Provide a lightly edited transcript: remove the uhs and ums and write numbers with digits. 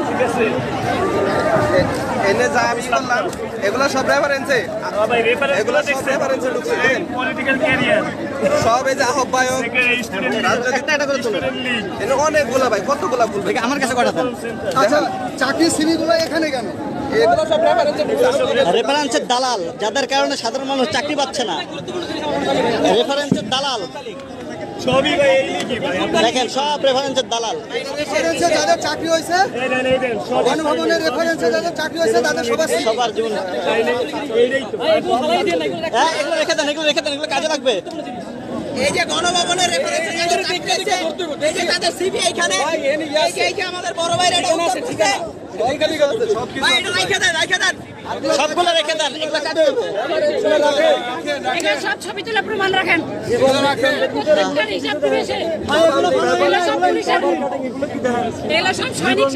ঠিক আছে এনে যা আমি বললাম এগুলো সব রেফারেন্সে এগুলো সব রেফারেন্সে ঢুকছে পলিটিক্যাল ক্যারিয়ার সব এই যে আহ্বায়ক এনে অনেকগুলা ভাই কতগুলা ভুল ভাই আমার কাছে কটা দেন। আচ্ছা চাকরির সিভিগুলো এখানে কেন? এগুলো সব রেফারেন্সে ঢুকছে রেফারেন্সের দালাল, যাদের কারণে সাধারণ মানুষ চাকরি পাচ্ছে না। রেফারেন্সের দালাল সবই ভাই এই লিখি ভাই দেখেন, সব রেফারেন্সের দালাল। রেফারেন্সে যাদের চাকরি হয়েছে, গণভবনের রেফারেন্সে যাদের চাকরি হয়েছে তাদের সবার জীবন হ্যাঁ, এগুলো রেখে দেন, এগুলো রেখে দেন, এগুলো কাজে লাগবে। এই যে গণভবনের রেফারেন্সে যাদের চাকরি হয়েছে, এই যে তাদের সিভি এইখানে, এই যে আমাদের বড় ভাইরা এটা উত্তর দিচ্ছে। ভাই এটা রাইখা দেন সবগুলো রেখে দেন, এগুলো কাজে লাগবে। এখানে সব ছবি তুলে প্রমাণ রাখেন। প্রত্যেকটার হিসাব দিবে সে। এগুলো সব পুলিশের। এগুলো সব সৈনিক